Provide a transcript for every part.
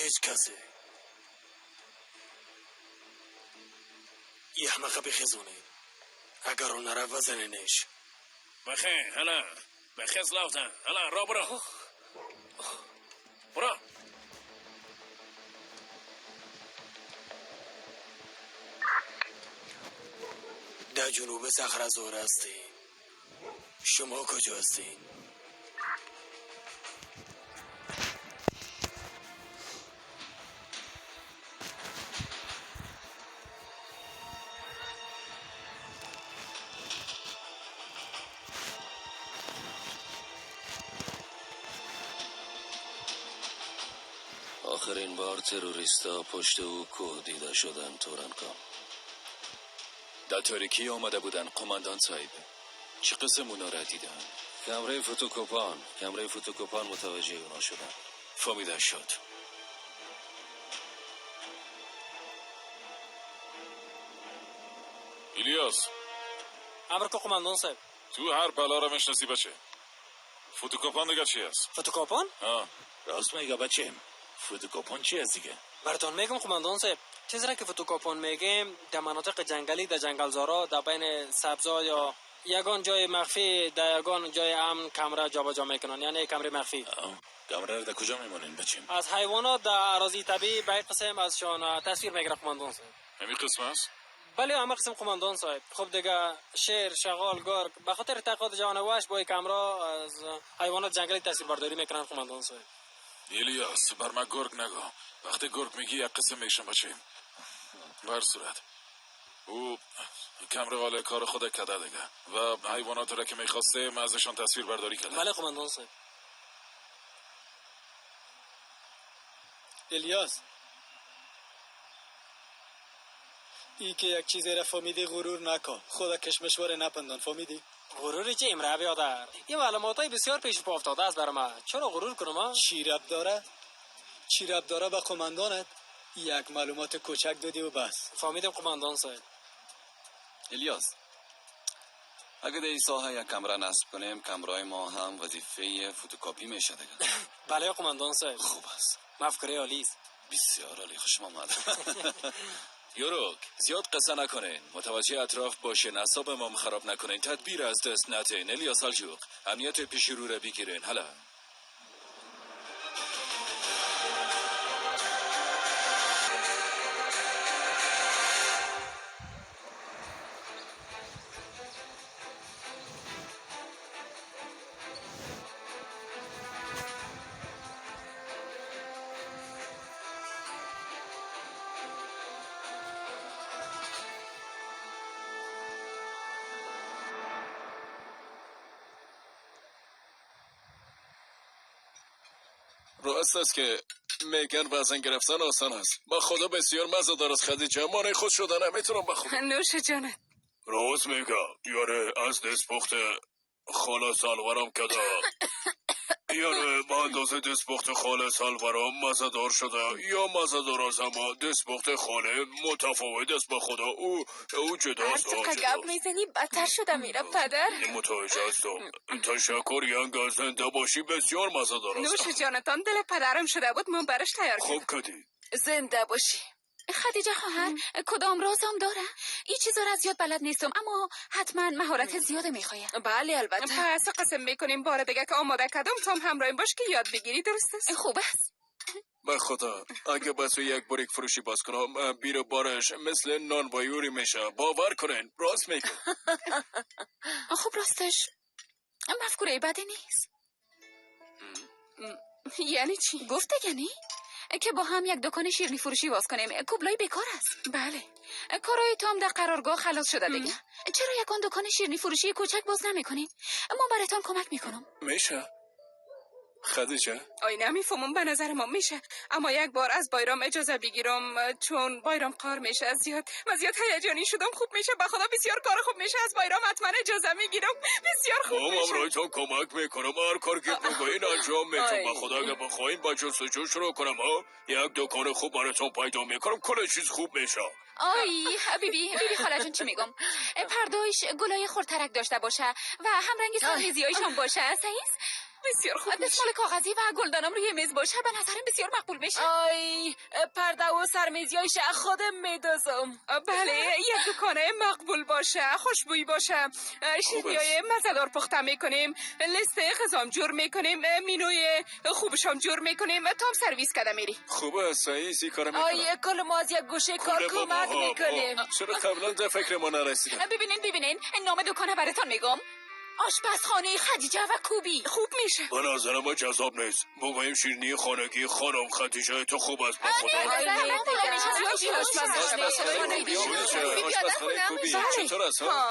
هیچ کسی یه همه بخیزونی اگر اون نره وزنینش بخیر هلا بخیز لافتن هلا را برا برا در جنوب صخره زور هستین شما کجا هستین؟ آخرین بار تروریستا پشت او کوه دیده شدن تورنکام. در تاریکی آمده بودن قماندان صاحب. چه قسم اونا را دیدن؟ کمره فوتوکوپان متوجه اونا شدن. فهمیده شد. ایلیاس امر که قماندان صاحب تو هر بلا را میشناسی بچه فوتوکوپان دیگه چی هست؟ فوتوکوپان؟ راست میگه بچه فوتوکوپان چی هست دیگه؟ براتون میگم قماندان صاحب چیزی را که فوتوکوپان میگیم در مناطق جنگلی در جنگلزارا در بین سبزا یا یگان جای مخفی در یگان جای امن کمره جابجا میکنن یعنی کمره مخفی. کمره را در کجا میمونین بچه؟ از حیوانات در اراضی طبیعی به قسم ازشان تصویر میگیره قماندان صاحب. همین قسم هست؟ بله همه قسم قماندان صاحب. خب دیگه شیر شغال گرگ به خاطر تقاضای جانورش با کمرا از حیوانات جنگلی تصویر برداری میکنن قماندان صاحب. ایلیاس بر من گرگ نگو وقتی گرگ میگی یک قسم میشم بچه بر صورت او کمره والا کار خود کده دیگه و حیوانات را که میخواسته من ازشان تصویر برداری کرده. بله قماندان صاحب. الیاس ای که یک چیزی را فهمیدی غرور نکن خدا کشمشوار نپندان فهمیدی؟ غروری چه امره بیادر این معلوماتای بسیار پیش پا افتاده است برای من چرا غرور کنم؟ چی رب داره به قماندانت یک معلومات کوچک دادی و بس. فهمیدم قماندان صاحب. الیاس اگه در این ساحه یک کمره نصب کنیم کمرای ما هم وظیفه فوتوکاپی میشه دیگه. بله قماندان صاحب. خوب است مفکوره عالی است. بسیار عالی خوشم آمد. یوروک زیاد قصه نکنین متوجه اطراف باشین اعصاب ما خراب نکنین تدبیر از دست نتین. الیاس سلجوق امنیت پیش رو را بگیرین. هلا راست است که میگن وزن گرفتن آسان است با خدا بسیار مزه دار است خدیجه مانه خود شده نمیتونم بخورم. نوش جانت. راست میگه یاره از دست پخت خاله سالورم کده یاره با اندازه دست پخت خاله سالورم مزه دار شده یا مزه دار است اما دست پخت خاله متفاوت است با خدا او جدا است. هرچقدر گپ میزنی بدتر شده میره پدر. متوجه هستم تشکر ینگ زنده باشی بسیار مزه دار است. نوش جانتان دل پدرم شده بود من برش تیار کردم. خوب کدی زنده باشی. خدیجه خواهر کدام رازم داره؟ این چیزا را زیاد بلد نیستم اما حتما مهارت زیاده میخوایم. بله البته. پس قسم میکنیم بار دیگه که آماده کردم تام همراهیم باش که یاد بگیری. درست است؟ خوب است. به خدا اگه بس یک بریک فروشی باز کنم بیر بارش مثل نان با یوری میشه باور کنین راست میگم. خب راستش مفکوره بدی نیست. یعنی چی؟ گفته یعنی که با هم یک دکان شیرینی فروشی باز کنیم. کوبلای بیکار است. بله کارای تام در قرارگاه خلاص شده دیگه. چرا یکان دکان شیرینی فروشی کوچک باز نمیکنیم؟ ما براتون کمک میکنم. میشه خدیجه؟ آی نمیفهمم به نظر ما میشه اما یک بار از بایرام اجازه بگیرم چون بایرام کار میشه زیاد هیجانی شدم. خوب میشه به خدا بسیار کار خوب میشه. از بایرام حتما اجازه میگیرم بسیار خوب میشه. مام رایتون کمک میکنم هر کار که بگوین انجام میتونم. به خدا اگه بخواین با جستجو شروع کنم یک دکان خوب براتون پیدا میکنم کل چیز خوب میشه. آی بیبی خاله جون چی میگم پردایش گلای خورترک داشته باشه و همرنگ سرریزیایش هم باشه. صحیح بسیار خوب میشه. دستمال کاغذی و گلدانم روی میز باشه به نظرم بسیار مقبول میشه. آی پرده و سرمیزیایش خودم میدازم. بله، یک دکانه مقبول باشه، خوشبویی باشه. شیرینیای مزه‌دار پخته میکنیم، لیست غذام جور میکنیم، مینوی خوبشام جور میکنیم، تام سرویس کده میری. خوبه سعید این کارو میکنم. آی کل ما از یک گوشه کار کمک میکنیم. چرا قبلا در فکر ما نرسیدم؟ ببینین نام دکانه براتون میگم. آشپزخانه خدیجه و کوبی. خوب میشه. به نظر ما جذاب نیست. بگوییم شیرینی خانگی خانم خدیجه تو خوب است. به خدا آشپزخانه کوبی چطور است ها؟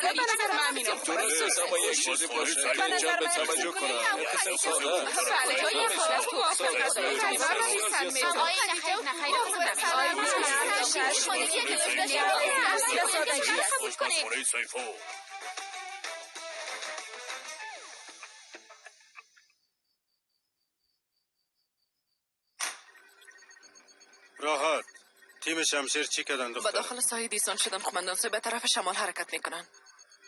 به نظر من همینه. درست اما یک چیزی باشه که اینجا به توجه کنم. اتفاق ساده است. بله، یه خود از موافق است. خیلی نیستن میزن. آشپزخانه سیفو. راحت تیم شمشیر چی کردن به دختر؟ داخل سایه دیسان شدم قماندان صاحب. به طرف شمال حرکت میکنن.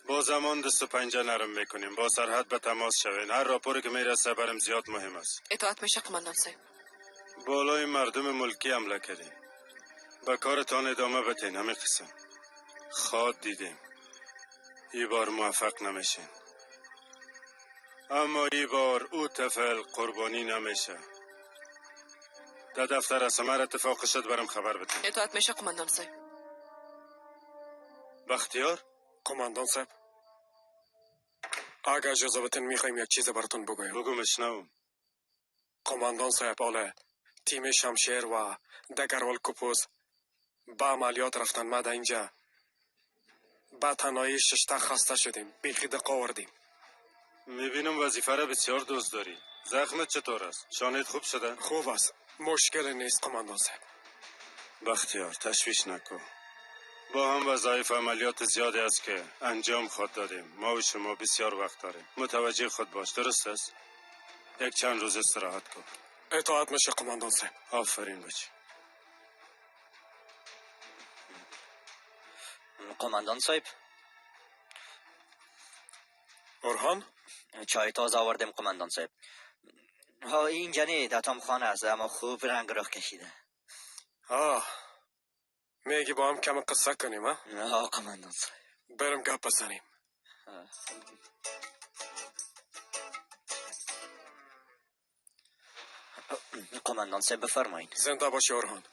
با زمان دست و پنجه نرم میکنیم. با سرحد به تماس شوین. هر راپوری که میرسه برم زیاد مهم است. اطاعت میشه قماندان صاحب. بالای مردم ملکی حمله کردیم. به کارتان ادامه بتین. همین قسم خواد دیدیم. این بار موفق نمیشین. اما این بار او طفل قربانی نمیشه. در دفتر از همه اتفاق شد برم خبر بتین. اطاعت میشه قماندان صاحب. بختیار قماندان صاحب اگر اجازه بتین میخوایم یک چیز براتون بگویم. بگو مشنوم. قماندان صاحب آله تیم شمشیر و دگرول کپوز با عملیات رفتن. ما در اینجا با تنهایی ششته خسته شدیم. بیخی دقا آوردیم. میبینم وظیفه را بسیار دوست داری. زخمت چطور است؟ شانت خوب شده؟ خوب است. مشکل نیست قماندان صاحب. بختیار تشویش نکن. با هم وظایف عملیات زیادی است که انجام خود دادیم. ما و شما بسیار وقت داریم. متوجه خود باش. درست است؟ یک چند روز استراحت کن. اطاعت میشه قماندان صاحب. آفرین بچه. قماندان صاحب اورهان چای تازه آوردم قماندان صاحب. ها اینجا نه دتام خانه است اما خوب رنگ رخ کشیده. میگی با هم کم قصه کنیم ها؟ ها قماندان صاحب. برم گپ بزنیم. قماندان صاحب بفرمایین. زنده باشی اورهان.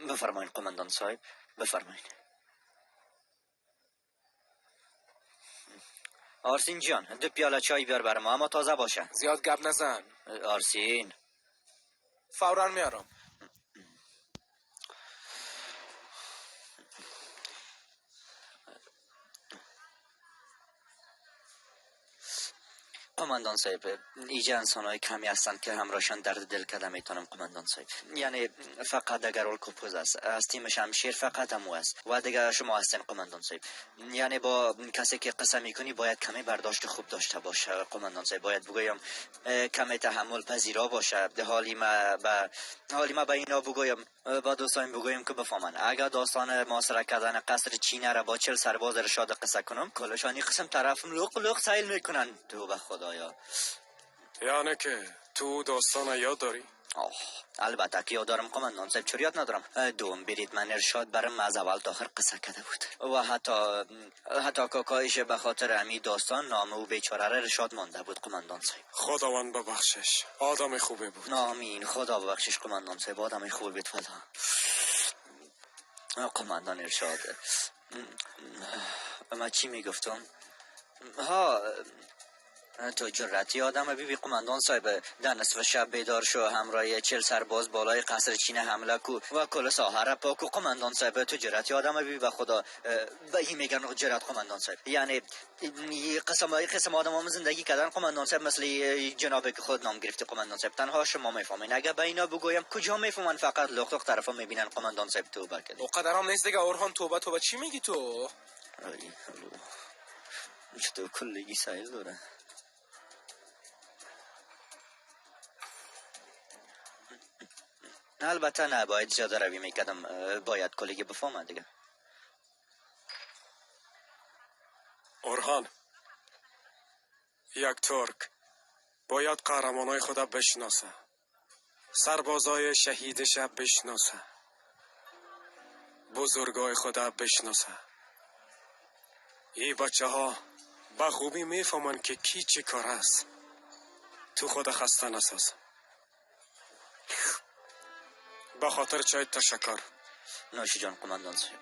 بفرمایین قماندان صاحب بفرمایین. آرسین جان 2 پیاله چای بیار برام اما تازه باشه. زیاد گپ نزن. آرسین فورا میارم. قماندان صاحب اینجا انسان‌های کمی هستند که همراهشان درد دل کده میتونم قماندان صاحب. یعنی فقط دگرول کپوز است. از تیم شمشیر فقط همو است و دیگه شما هستین قماندان صاحب. یعنی با کسی که قصه میکنی باید کمی برداشت خوب داشته باشه قماندان صاحب. باید بگویم کمی تحمل پذیرا باشه. حالی ما به اینا بگویم با دوستان بگویم که بفهمن اگر داستان محاصره کردن قصر چینه را با 40 سرباز ارشاد قصه کنم کلشانی قسم طرفم لوق سیل میکنن. تو به خدایا. یعنی که تو داستان یاد داری؟ البته که یاد دارم قماندان صاحب. چرا یاد ندارم؟ دوم برید من ارشاد برام از اول تا آخر قصه کرده بود و حتی کاکایش به خاطر امی داستان نام او بیچاره را ارشاد مانده بود قماندان صاحب. خداوند ببخشش. آدم خوبی بود. آمین. خدا ببخشش قماندان صاحب. آدم خوب بود فدا. قماندان ارشاد ما چی میگفتم؟ تو جرأتی آدم بی قماندان صاحب در نصف شب بیدار شو همراه 40 سرباز بالای قصر چین حمله کو و کل ساحه را پاکو قماندان صاحب. تو جرأتی آدم بی به خدا به این میگن جرأت قماندان صاحب. یعنی قسم آدم هم زندگی کردن قماندان صاحب مثل جناب که خود نام گرفته قماندان صاحب. تنها شما میفهمین. اگه به اینا بگویم کجا میفهمن؟ فقط لخت طرفا میبینن قماندان صاحب. توبه کردی. او قدرام نیست دیگه اورهان. توبه چی میگی تو؟ تو کلی سایل داره. البته نه باید زیاده روی میکردم. باید کلیگی بفهمم دیگه. اورهان ترک باید قهرمانای خدا بشناسه، سربازای شهیدش بشناسه، بزرگای خدا بشناسه. این بچه ها به خوبی میفهمن که کی چی کار است. تو خود خسته نساز. به خاطر چای تشکر. نوش جان قماندان صاحب.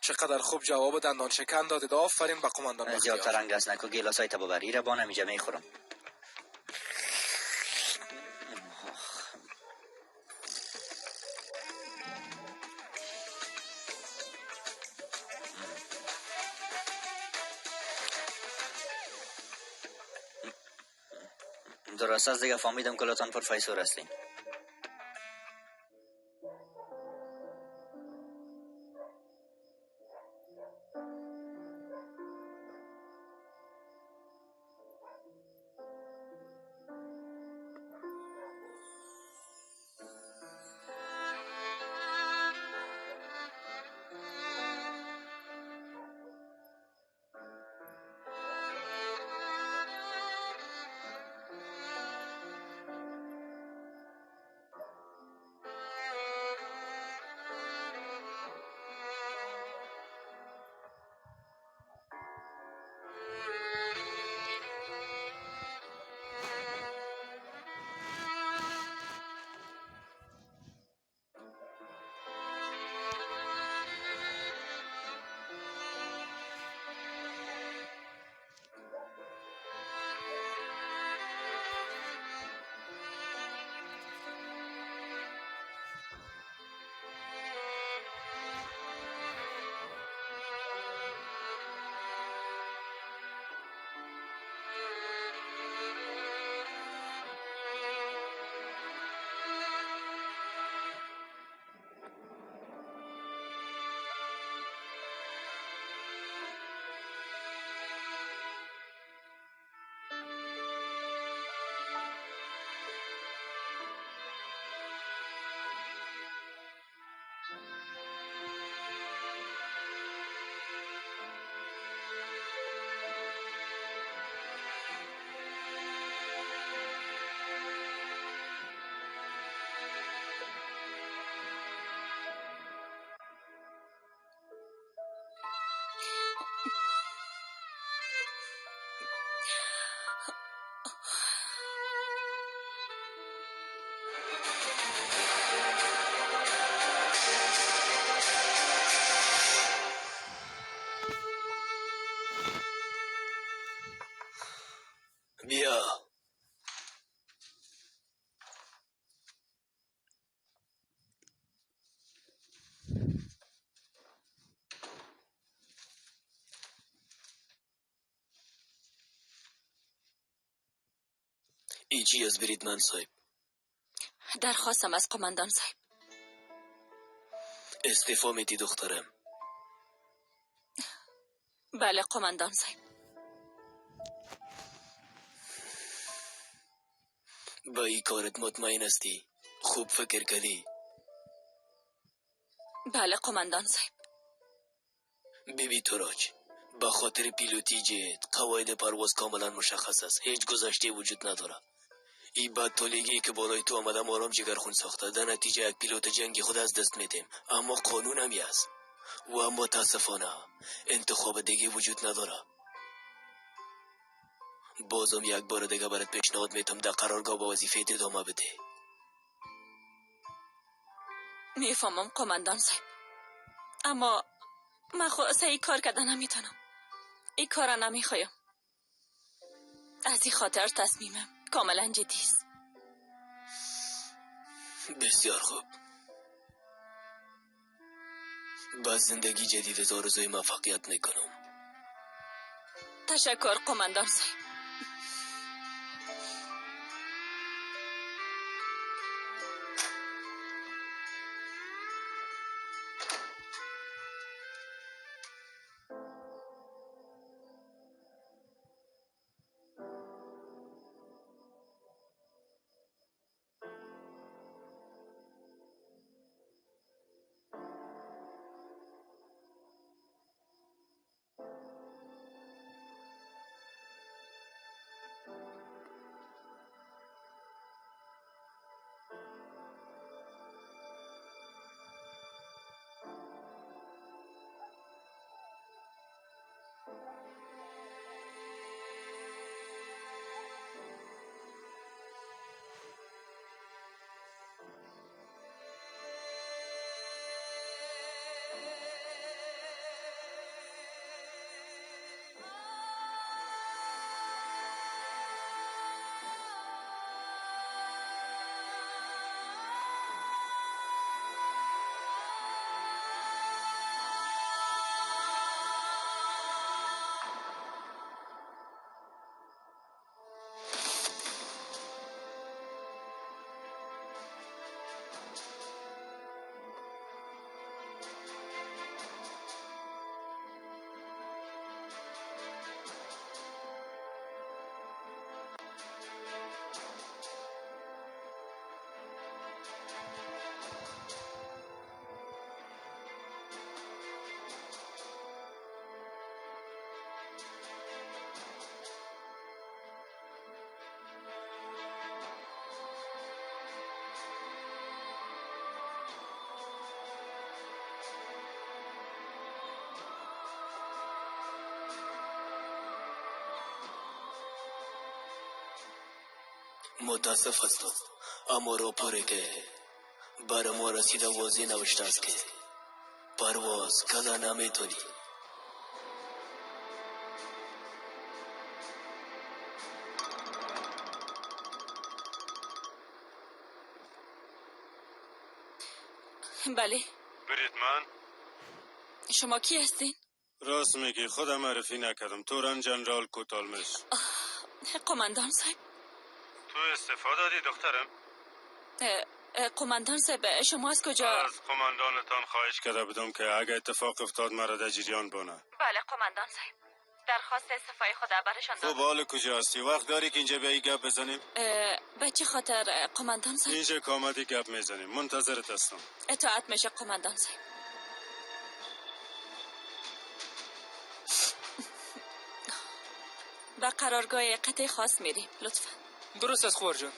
چقدر خوب جواب دندان شکن دادید. آفرین به قماندان بختیار. زیاد ترنگس نکو، گیلاسای تبابری را با نمیجا میخورم. درست است دیگه فهمیدم که لطفاً پروفیسور هستین. بیا. ایچی از بریدمن صاحب. درخواستم از قماندان صاحب. استعفا میدی دخترم؟ بله قماندان صاحب. با ای کارت مطمئن هستی؟ خوب فکر کردی؟ بله قماندان صاحب. بیبی تراج، با خاطر پیلوتی جت قواعد پرواز کاملا مشخص است. هیچ گذشته وجود نداره. این بدتالیگی که بالای تو آمدم آرام جگرخون ساخته. در نتیجه یک پیلوت جنگی خود از دست میدیم. اما قانون همی است و متاسفانه انتخاب دیگه وجود نداره. بازم یک بار دیگه برات پیشنهاد میتم در قرارگاه با وظیفه ادامه بده. میفهمم قماندان صاحب، اما من خواست ای کار کردن نمیتونم. ای کار نمیخوایم. از این خاطر تصمیمم کاملا جدی است. بسیار خوب. با زندگی جدید آرزوی موفقیت میکنم. تشکر قماندان صاحب. متاسف هستم، اما راپوری که بر ما رسیده واضح نوشته است که پرواز کنه نمیتونی. بله. بریدمن؟ شما کی هستین؟ راست میگی، خودم معرفی نکردم. توران جنرال کوتالمش. قماندان صاحب. تو استعفا دادی دخترم؟ قماندان صاحب شما از کجا؟ از قماندانتان خواهش کرده بودم که اگه اتفاق افتاد مرا در جریان بانه. بله قماندان صاحب، درخواست استعفای خود برشان دادم. خب حال کجا هستی؟ وقت داری که اینجا بیایی گپ بزنیم؟ به چه خاطر قماندان صاحب؟ اینجا که آمدی گپ میزنیم. منتظرت هستم. اطاعت میشه قماندان صاحب. به قرارگاه قطع خاص میریم لطفا. درست است خور جان.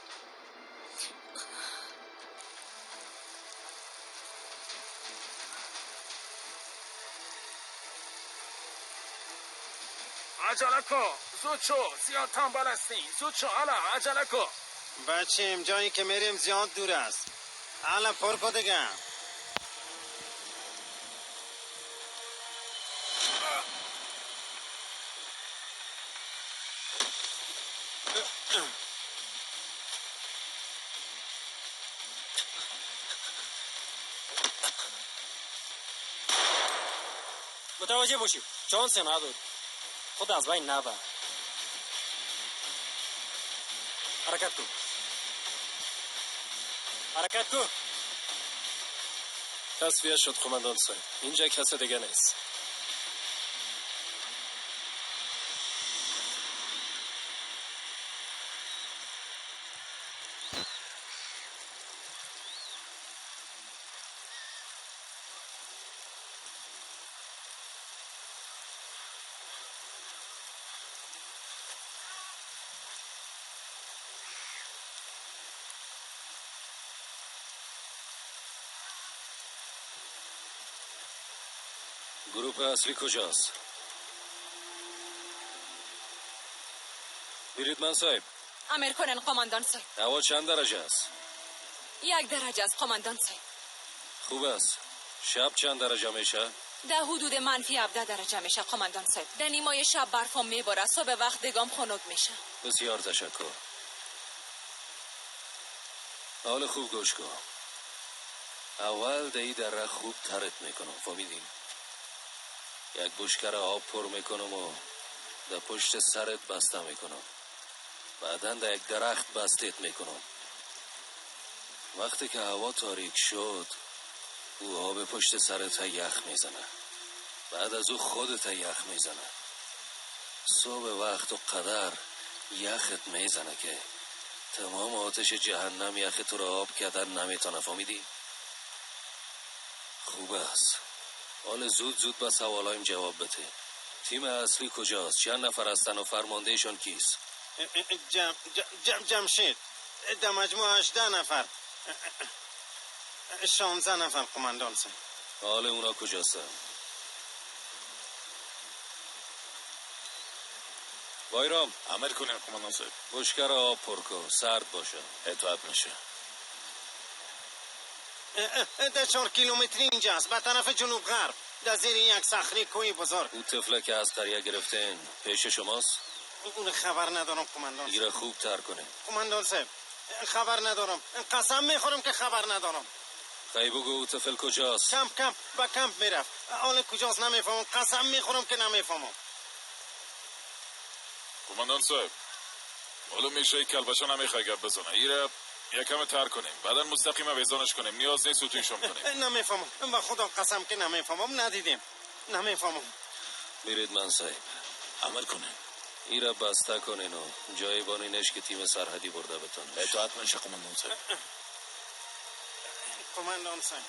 عجله کن، زود شو، زیاد تنبل هستی. زود شو، حالا عجله کن. بچیم جایی که میریم زیاد دور است. حالا پر کن دیگه. متوجه باشید شانس نداری، خود از بین نبر. حرکت کن، حرکت کن. تصفیه شد قماندان صاحب، اینجا کسی دیگه نیست. گروه اصلی کجاست؟ بریدمن صاحب. امر کنن قماندان صاحب. هوا چند درجه است؟ 1 درجه است قماندان صاحب. خوب است. شب چند درجه میشه؟ در حدود منفی 17 درجه میشه قماندان صاحب. در نیمای شب برفم میباره، صبح وقت دگام خنک میشه. بسیار تشکر. حال خوب گوش کن. اول دهی در خوب ترت میکنم، فهمیدین؟ یک بشکر آب پر میکنم و در پشت سرت بسته میکنم. بعدن در یک درخت بستت میکنم. وقتی که هوا تاریک شد او آب پشت سرت یخ میزنه. بعد از او خودت یخ میزنه. صبح وقت و قدر یخت میزنه که تمام آتش جهنم یخ تو را آب کردن نمیتونه، فهمیدی؟ خوب است. حال زود به سوالایم جواب بده. تیم اصلی کجاست؟ چند نفر هستن و فرماندهشان کیست؟ جمشید در مجموع 18 نفر. 16 نفر قماندان صاحب. حال اونا کجاستن؟ بایرام امر کنین قماندان صاحب. بشکر آب پر کن، سرد باشه. اطاعت میشه. در 4 کیلومتری اینجاست، به طرف جنوب غرب، در زیر یک صخره کوه بزرگ. اون طفله که از قریه گرفتین پیش شماست؟ اون خبر ندارم قماندان. دیگه خوب تر کنه. قماندان صاحب خبر ندارم، قسم میخورم که خبر ندارم. خیلی بگو اون طفل کجاست؟ کمپ با کمپ میرفت. حال کجاست نمیفهمم، قسم میخورم که نمیفهمم. قماندان صاحب حالا میشه کلبشه نمیخوای گپ بزنه. ایره یکم تر کنیم، بعدا مستقیم ویزانش کنیم. نیاز نیست اتویشون کنیم. نمیفهمم، با خدا قسم که نمیفهمم. ندیدیم، نمیفهمم. میرید من صاحب. عمل کنین. ایره بسته کنین و جای بانینش که تیم سرحدی برده بتون. اطاعت میشه قماندان صاحب. قماندان صاحب.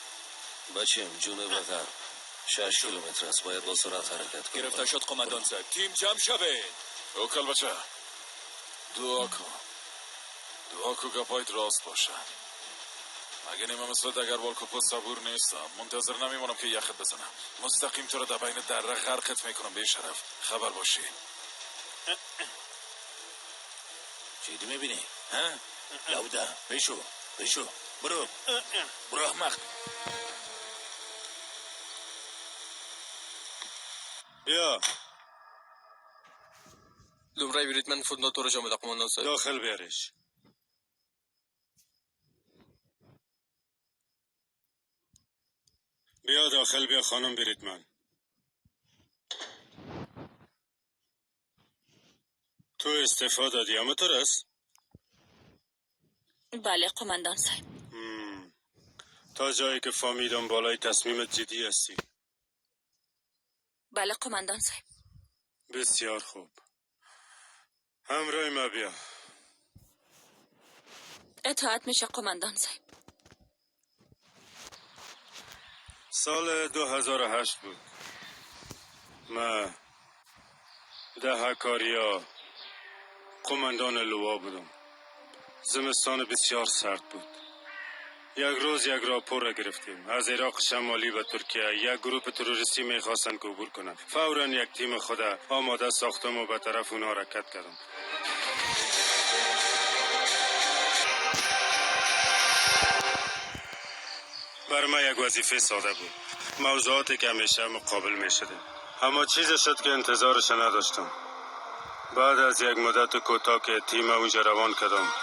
بچیم جنوب غرب 6 کیلومتر است، باید با سرعت حرکت کنیم. گرفته شد قماندان صاحب. تیم جمع شوه. او کلبشه دعا کن گپایت راست باشه. اگه نیمه مثل دگروال کپوس صبور نیستم، منتظر نمیمونم که یخت بزنم. مستقیم تو رو در بین دره غرقت میکنم. به شرف خبر باشی. چیدی میبینی؟ ها لوده بشو برو احمق بیا لومړی بریدمن فوتنوت ورجام ده قماندان صاحب. داخل بیارش. بیا داخل بیا خانم بریدمن. تو استعفا دادی اما تو است؟ بله قماندان صاحب. تا جایی که فهمیدم بالای تصمیمت جدی هستی. بله قماندان صاحب. بسیار خوب. همراه ما بیا. اطاعت میشه قماندان صاحب. سال 2008 بود. من ده هکاریا قماندان لوا بودم. زمستان بسیار سرد بود. یک روز یک راپور را گرفتیم از عراق شمالی به ترکیه. یک گروه تروریستی میخواستن که عبور کنن. فوراً یک تیم خود آماده ساختم و به طرف اونا حرکت کردم. بر من یک وظیفه ساده بود. موضوعاتی که همیشه مقابل میشده. اما چیزی شد که انتظارش نداشتم. بعد از یک مدت کوتاه که تیم اونجا روان کردم،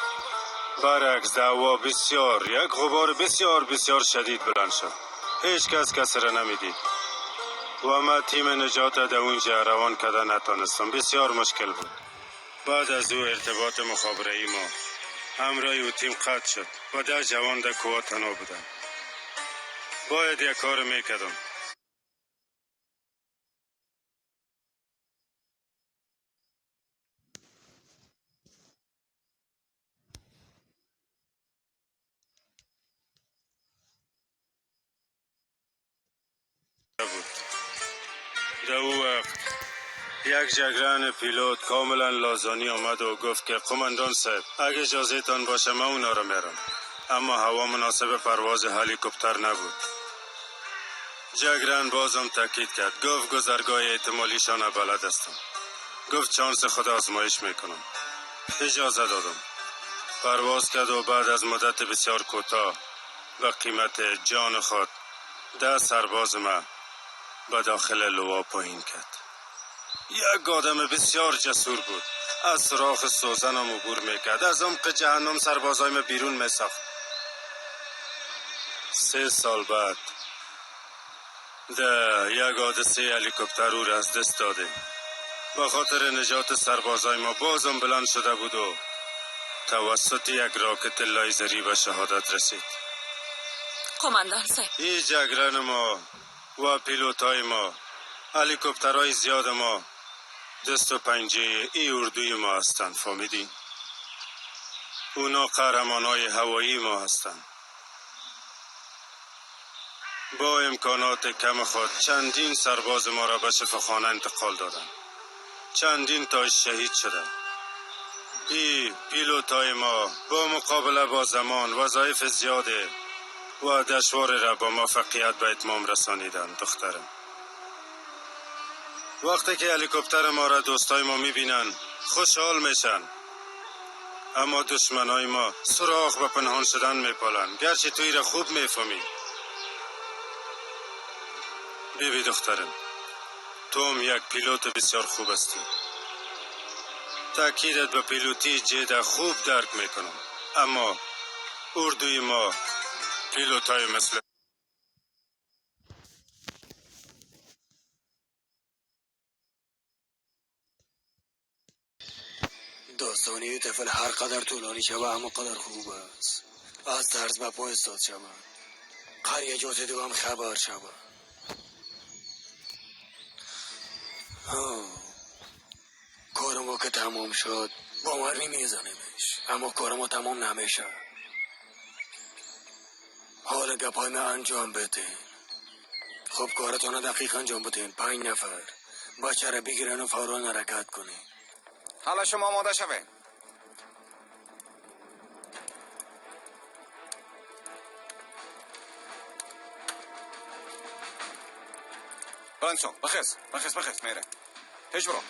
برعکس دعوا بسیار، یک غبار بسیار شدید بلند شد. هیچ کس را نمیدید و ما تیم نجات در اونجا روان کردن نتانستم. بسیار مشکل بود. بعد از او ارتباط مخابره‌ای ما همراه او تیم قطع شد و 10 جوان در کوه تنها بودن. باید یک کار میکردم. در او وقت یک جگران پیلوت کاملا لازانی آمد و گفت که قماندان صاحب اگه اجازه تان باشه من اونا رو میرم. اما هوا مناسب پرواز هلیکوپتر نبود. جگران بازم تاکید کرد. گفت گذرگاه احتمالیشان بلد هستم. گفت چانس خود آزمایش میکنم. اجازه دادم. پرواز کرد و بعد از مدت بسیار کوتاه و قیمت جان خود 10 سرباز ما به داخل لوا پایین کرد. یک آدم بسیار جسور بود. از سوراخ سوزنم عبور میکرد. از عمق جهنم سربازای ما بیرون میساخت. 3 سال بعد در یک حادثه هلیکوپتر او را از دست دادیم. به خاطر نجات سربازای ما بازم بلند شده بود و توسط یک راکت لیزری به شهادت رسید. قماندان صاحب این جگران ما و پیلوتای ما، هلیکوپترهای زیاد ما دست و پنجه ای اردوی ما هستند. فهمیدین؟ اونا قهرمانای هوایی ما هستند. با امکانات کم خود چندین سرباز ما را به شفاخانه انتقال دادند. چندین تا شهید شدند. این پیلوتای ما با مقابله با زمان وظایف زیاده و دشوار را با موفقیت به اتمام رسانیدند. دخترم وقتی که هلیکوپتر ما را دوستای ما میبینن خوشحال میشن. اما دشمنای ما سراغ به پنهان شدن میپالن. گرچه توی را خوب میفهمی. بیبی دخترم تو هم یک پیلوت بسیار خوب هستی. تأکیدت به پیلوتی جده خوب درک میکنم. اما اردوی ما پیلوتای مثل داستانی طفل هر قدر طولانی شود اما قدر خوب است. از درس به پای استاد شود. قریه جات دو هم خبر شود. کارمو که تمام شد باور نمیزنیمش. اما کارمو تمام نمیشه. حال گپای من انجام بدین. خب کارتون دقیق انجام بدین. 5 نفر بچه را بگیرن و فوران حرکت کنین. حالا شما آماده شوین. بلند شو. بخیز میره. پیش برو.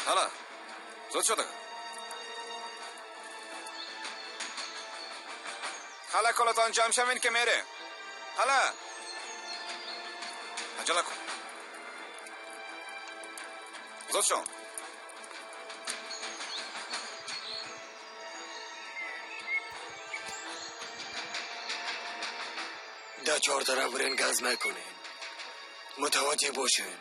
حالا زود شده. حالا کلتان جمع شوین که میره. حالا عجله کن. زود شو. در 4 طرف برین گز نکنین. متوجه باشین.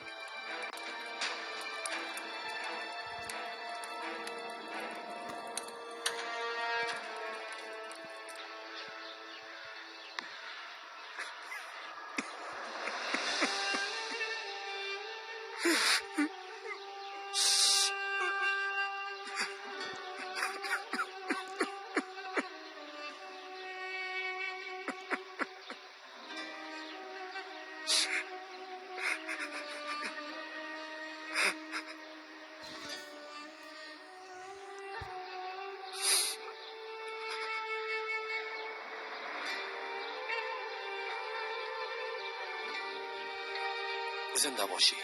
زنده باشی.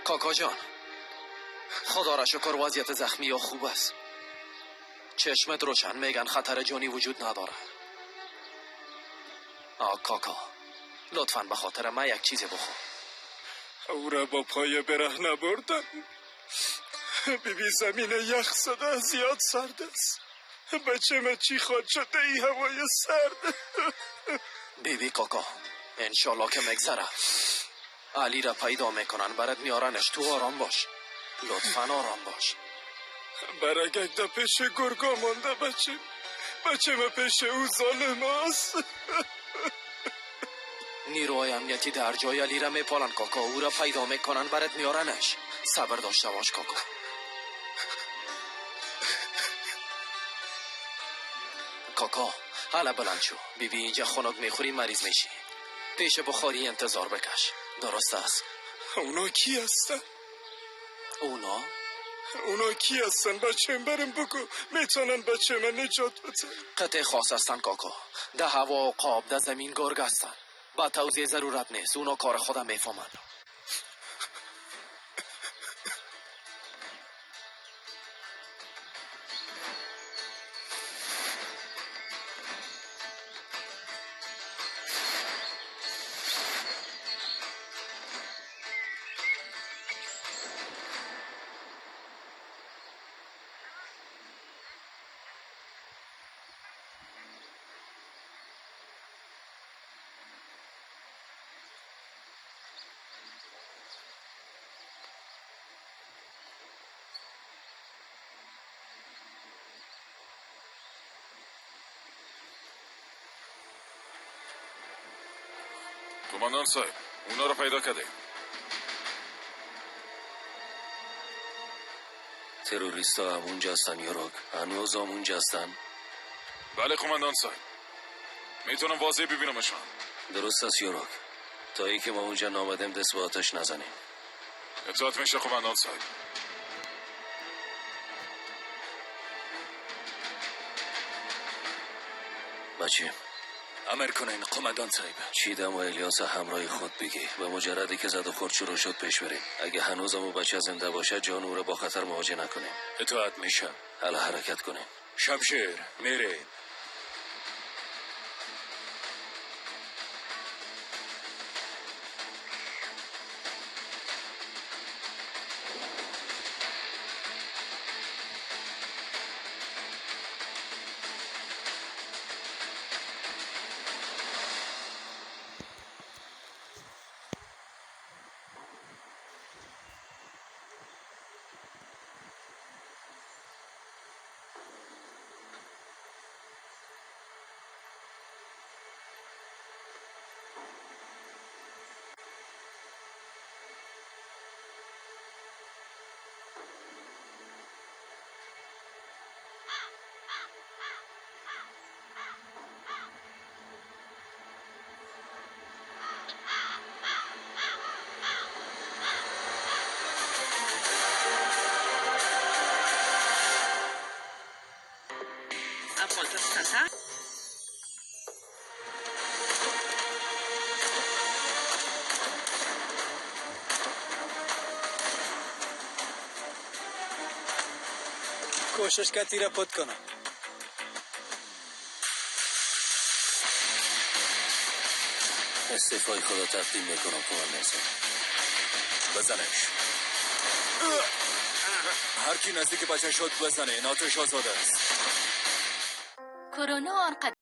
کاکا جان، خدا را شکر وضعیت زخمی یا خوب است. چشمت روشن، میگن خطر جانی وجود نداره. کاکا لطفاً به خاطر من یک چیزی بخور. او را با پای برهنه بردن. بیبی زمین یخ زده، زیاد سرد است. بچه من چی خواد شده ای هوای سرد. بیبی کاکا انشالله که مگذره. علی را پیدا میکنن برات میارنش. تو آرام باش، لطفاً آرام باش. برگرد در پیش گرگا مانده بچه من پیش او ظالم است. نیروهای امنیتی در جای علی را میپالن کاکا. او را پیدا میکنن برات میارنش. صبر داشته باش کاکا. کاکا حالا بلند شو. بیبی اینجا خنک میخوری مریض میشی. پیش بخاری انتظار بکش. درست است؟ اونا کی هستن؟ اونا کی هستن؟ بچه برم بگو. میتونن بچه من نجات بدن. قطع خاص هستن کاکا. ده هوا و قاب ده زمین گرگ هستن. با توضیح ضرورت نیست. اونا کار خودم میفهمن. کماندان صاحب اونا رو پیدا کرده. تروریستا هم اونجا هستن یوروک؟ هنوز هم اونجا هستن؟ بله کماندان صاحب، میتونم واضح ببینمشون. درست است یوروک. تا ای که ما اونجا نامدیم دست به آتش نزنیم. اطاعت میشه کماندان صاحب. بچه امر کنین قماندان صاحب. چیدم و الیاس همراه خود بگی. به مجردی که زد و خورد شروع شد پیش بریم. اگه هنوزم و بچه زنده باشه جان او را با خطر مواجه نکنیم. اطاعت میشه. حالا حرکت کنیم. شمشیر میره. کوشش که تیره پد کنم. استعفای خدا تقدیم میکنم قماندان صاحب. بزنش. هر کی نزدیک بچه شد بزنه. این آتش آزاده است. کرونا آنقدر